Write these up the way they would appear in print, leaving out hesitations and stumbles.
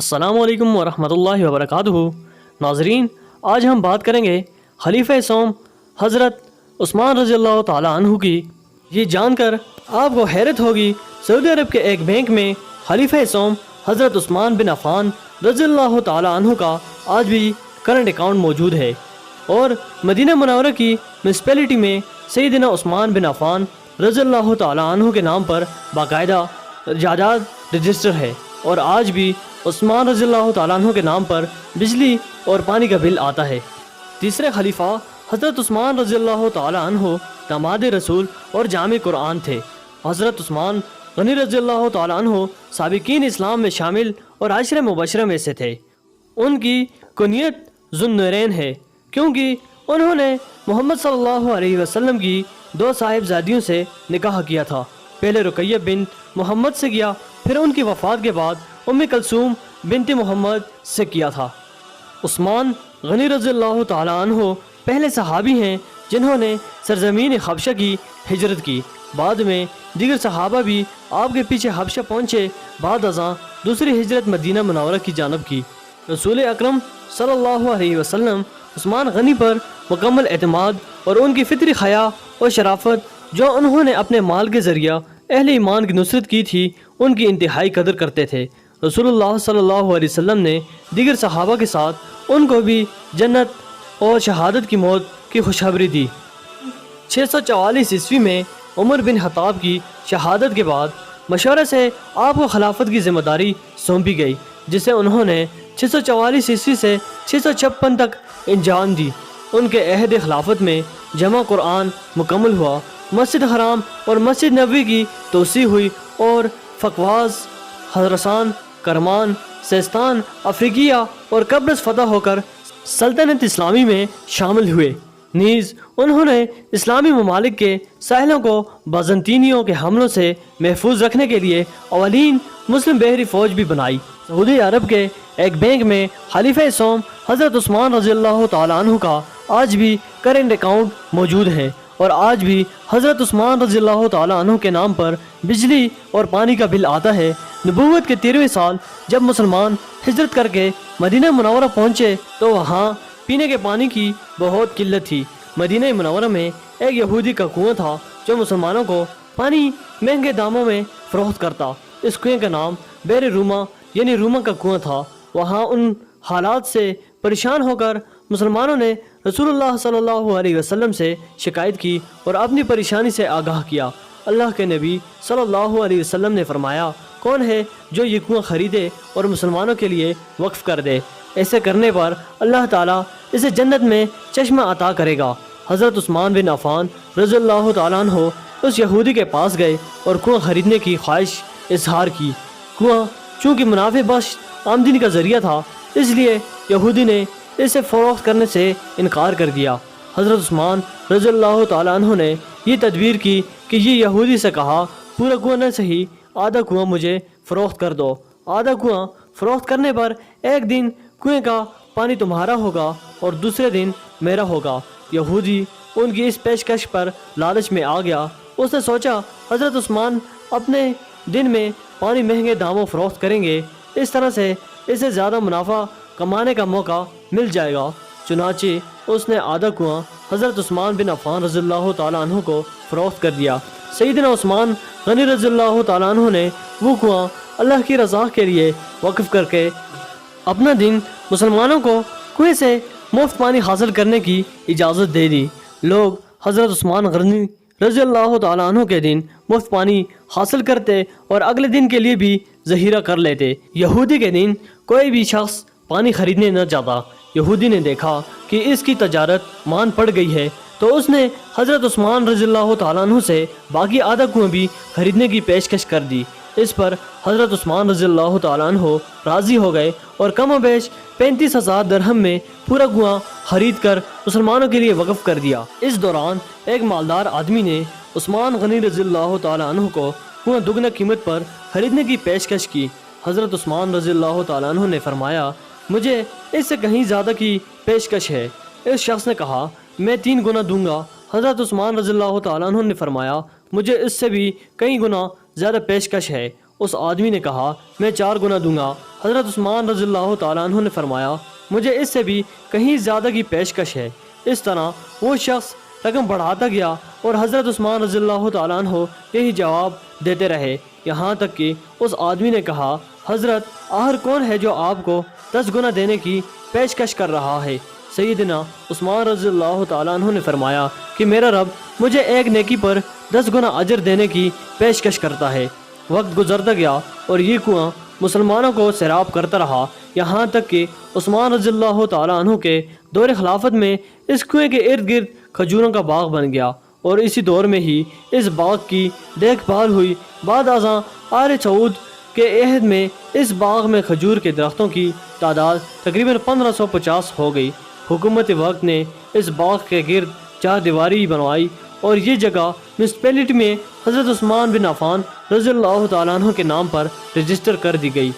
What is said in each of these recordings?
السلام علیکم ورحمۃ اللہ وبرکاتہ۔ ناظرین، آج ہم بات کریں گے خلیفہ سوم حضرت عثمان رضی اللہ تعالیٰ عنہ کی۔ یہ جان کر آپ کو حیرت ہوگی، سعودی عرب کے ایک بینک میں خلیفہ سوم حضرت عثمان بن عفان رضی اللہ تعالیٰ عنہ کا آج بھی کرنٹ اکاؤنٹ موجود ہے، اور مدینہ منورہ کی میونسپلٹی میں سیدنا عثمان بن عفان رضی اللہ تعالیٰ عنہ کے نام پر باقاعدہ جائیداد رجسٹر ہے، اور آج بھی عثمان رضی اللہ تعالیٰ عنہ کے نام پر بجلی اور پانی کا بل آتا ہے۔ تیسرے خلیفہ حضرت عثمان رضی اللہ تعالیٰ عنہ داماد رسول اور جامع قرآن تھے۔ حضرت عثمان غنی رضی اللہ تعالیٰ عنہ سابقین اسلام میں شامل اور عشرہ مبشرہ میں سے تھے۔ ان کی کنیت ذوالنورین ہے، کیونکہ انہوں نے محمد صلی اللہ علیہ وسلم کی دو صاحبزادیوں سے نکاح کیا تھا۔ پہلے رقیہ بنت محمد سے کیا، پھر ان کی وفات کے بعد ام کلثوم بنت محمد سے کیا تھا۔ عثمان غنی رضی اللہ تعالیٰ عنہ پہلے صحابی ہیں جنہوں نے سرزمین حبشہ کی ہجرت کی۔ بعد میں دیگر صحابہ بھی آپ کے پیچھے حبشہ پہنچے۔ بعد ازاں دوسری ہجرت مدینہ منورہ کی جانب کی۔ رسول اکرم صلی اللہ علیہ وسلم عثمان غنی پر مکمل اعتماد اور ان کی فطری حیا اور شرافت جو انہوں نے اپنے مال کے ذریعہ اہل ایمان کی نصرت کی تھی، ان کی انتہائی قدر کرتے تھے۔ رسول اللہ صلی اللہ علیہ وسلم نے دیگر صحابہ کے ساتھ ان کو بھی جنت اور شہادت کی موت کی خوشخبری دی۔ 644 عیسوی میں عمر بن خطاب کی شہادت کے بعد مشورے سے آپ کو خلافت کی ذمہ داری سونپی گئی، جسے انہوں نے 644 عیسوی سے 656 تک انجام دی۔ ان کے عہد خلافت میں جمع قرآن مکمل ہوا، مسجد حرام اور مسجد نبوی کی توسیع ہوئی، اور فقواز، خراسان، کرمان، سیستان، افریقیہ اور قبرص فتح ہو کر سلطنت اسلامی میں شامل ہوئے۔ نیز انہوں نے اسلامی ممالک کے ساحلوں کو بازنطینیوں کے حملوں سے محفوظ رکھنے کے لیے اولین مسلم بحری فوج بھی بنائی۔ سعودی عرب کے ایک بینک میں خلیفہ سوم حضرت عثمان رضی اللہ تعالیٰ عنہ کا آج بھی کرنٹ اکاؤنٹ موجود ہے، اور آج بھی حضرت عثمان رضی اللہ تعالیٰ عنہ کے نام پر بجلی اور پانی کا بل آتا ہے۔ نبوت کے 13ویں سال جب مسلمان ہجرت کر کے مدینہ منورہ پہنچے تو وہاں پینے کے پانی کی بہت قلت تھی۔ مدینہ منورہ میں ایک یہودی کا کنواں تھا جو مسلمانوں کو پانی مہنگے داموں میں فروخت کرتا۔ اس کنویں کا نام بیر روما یعنی روما کا کنواں تھا۔ وہاں ان حالات سے پریشان ہو کر مسلمانوں نے رسول اللہ صلی اللہ علیہ وسلم سے شکایت کی اور اپنی پریشانی سے آگاہ کیا۔ اللہ کے نبی صلی اللہ علیہ وسلم نے فرمایا، کون ہے جو یہ کنواں خریدے اور مسلمانوں کے لیے وقف کر دے؟ ایسے کرنے پر اللہ تعالیٰ اسے جنت میں چشمہ عطا کرے گا۔ حضرت عثمان بن عفان رضی اللہ تعالیٰ عنہ اس یہودی کے پاس گئے اور کنواں خریدنے کی خواہش اظہار کی۔ کنواں چونکہ منافع بخش آمدنی کا ذریعہ تھا، اس لیے یہودی نے اسے فروخت کرنے سے انکار کر دیا۔ حضرت عثمان رضی اللہ تعالیٰ عنہ نے یہ تدبیر کی کہ یہ یہودی سے کہا، پورا کنواں نہ صحیح، آدھا کنواں مجھے فروخت کر دو۔ آدھا کنواں فروخت کرنے پر ایک دن کنویں کا پانی تمہارا ہوگا اور دوسرے دن میرا ہوگا۔ یہودی ان کی اس پیشکش پر لالچ میں آ گیا۔ اس نے سوچا حضرت عثمان اپنے دن میں پانی مہنگے داموں فروخت کریں گے، اس طرح سے اسے زیادہ منافع کمانے کا موقع مل جائے گا۔ چنانچہ اس نے آدھا کنواں حضرت عثمان بن عفان رضی اللہ تعالیٰ عنہ کو فروخت کر دیا۔ سیدنا عثمان غنی رضی اللہ تعالیٰ عنہ نے وہ کنواں اللہ کی رضا کے لیے وقف کر کے اپنا دن مسلمانوں کو کنویں سے مفت پانی حاصل کرنے کی اجازت دے دی۔ لوگ حضرت عثمان غنی رضی اللہ تعالیٰ عنہ کے دن مفت پانی حاصل کرتے اور اگلے دن کے لیے بھی ذخیرہ کر لیتے۔ یہودی کے دن کوئی بھی شخص پانی خریدنے نہ جاتا۔ یہودی نے دیکھا کہ اس کی تجارت مان پڑ گئی ہے، تو اس نے حضرت عثمان رضی اللہ تعالیٰ عنہ سے باقی آدھا کنواں بھی خریدنے کی پیشکش کر دی۔ اس پر حضرت عثمان رضی اللہ تعالیٰ عنہ راضی ہو گئے اور کم و بیش 35,000 درہم میں پورا کنواں خرید کر مسلمانوں کے لیے وقف کر دیا۔ اس دوران ایک مالدار آدمی نے عثمان غنی رضی اللہ تعالیٰ عنہ کو کنواں دگنا قیمت پر خریدنے کی پیشکش کی۔ حضرت عثمان رضی اللہ تعالیٰ عنہ نے فرمایا، مجھے اس سے کہیں زیادہ کی پیشکش ہے۔ اس شخص نے کہا، میں 3 گنا دوں گا۔ حضرت عثمان رضی اللہ تعالیٰ عنہ نے فرمایا، مجھے اس سے بھی کئی گنا زیادہ پیشکش ہے۔ اس آدمی نے کہا میں 4 گنا دوں گا۔ حضرت عثمان رضی اللہ تعالیٰ عنہ نے فرمایا مجھے اس سے بھی کہیں زیادہ کی پیشکش ہے۔ اس طرح وہ شخص رقم بڑھاتا گیا اور حضرت عثمان رضی اللہ تعالیٰ عنہ یہی جواب دیتے رہے، یہاں تک کہ اس آدمی نے کہا حضرت آخر کون ہے جو آپ کو 10 گنا دینے کی پیشکش کر رہا ہے؟ سیدنا عثمان رضی اللہ تعالیٰ عنہ نے فرمایا کہ میرا رب مجھے ایک نیکی پر 10 گنا اجر دینے کی پیشکش کرتا ہے۔ وقت گزرتا گیا اور یہ کنواں مسلمانوں کو سیراب کرتا رہا، یہاں تک کہ عثمان رضی اللہ تعالیٰ عنہ کے دور خلافت میں اس کنویں کے ارد گرد کھجوروں کا باغ بن گیا، اور اسی دور میں ہی اس باغ کی دیکھ بھال ہوئی۔ بعد ازاں آل سعود کے عہد میں اس باغ میں کھجور کے درختوں کی تعداد تقریباً 1550 ہو گئی۔ حکومت وقت نے اس باغ کے گرد 4 دیواری بنوائی اور یہ جگہ میونسپلٹی میں حضرت عثمان بن عفان رضی اللہ تعالیٰ عنہ کے نام پر رجسٹر کر دی گئی۔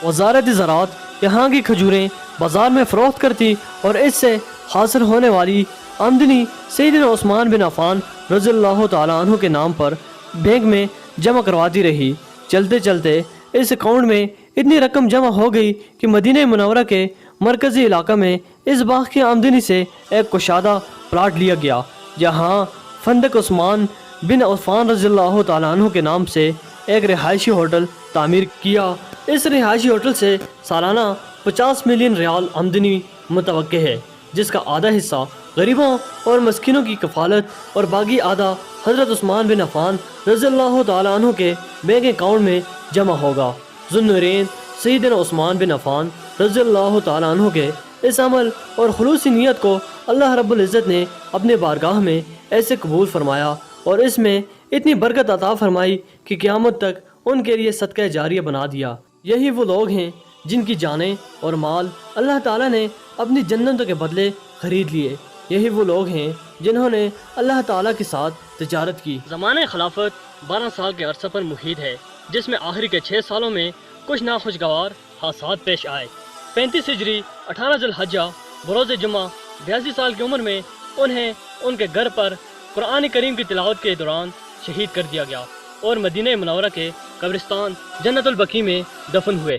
وزارت زراعت یہاں کی کھجوریں بازار میں فروخت کرتی اور اس سے حاصل ہونے والی آمدنی سیدنا عثمان بن عفان رضی اللہ تعالیٰ عنہ کے نام پر بینک میں جمع کرواتی رہی۔ چلتے چلتے اس اکاؤنٹ میں اتنی رقم جمع ہو گئی کہ مدینہ منورہ کے مرکزی علاقہ میں اس باغ کی آمدنی سے ایک کشادہ پلاٹ لیا گیا، جہاں فندق عثمان بن عفان رضی اللہ تعالیٰ عنہ کے نام سے ایک رہائشی ہوٹل تعمیر کیا۔ اس رہائشی ہوٹل سے سالانہ 50 ملین ریال آمدنی متوقع ہے، جس کا آدھا حصہ غریبوں اور مسکینوں کی کفالت اور باقی آدھا حضرت عثمان بن عفان رضی اللہ تعالیٰ عنہ کے بینک اکاؤنٹ میں جمع ہوگا۔ ذوالنورین سیدنا عثمان بن عفان رضی اللہ تعالیٰ عنہ کے اس عمل اور خلوصی نیت کو اللہ رب العزت نے اپنے بارگاہ میں ایسے قبول فرمایا اور اس میں اتنی برکت عطا فرمائی کہ قیامت تک ان کے لیے صدقہ جاریہ بنا دیا۔ یہی وہ لوگ ہیں جن کی جانیں اور مال اللہ تعالیٰ نے اپنی جنتوں کے بدلے خرید لیے۔ یہی وہ لوگ ہیں جنہوں نے اللہ تعالیٰ کے ساتھ تجارت کی۔ زمانہ خلافت 12 سال کے عرصہ پر محیط ہے، جس میں آخری کے 6 سالوں میں کچھ ناخوشگوار حادثات پیش آئے۔ 35 ہجری 18 ذی الحجہ بروز جمعہ 82 سال کی عمر میں انہیں ان کے گھر پر قرآن کریم کی تلاوت کے دوران شہید کر دیا گیا اور مدینہ منورہ کے قبرستان جنت البقیع میں دفن ہوئے۔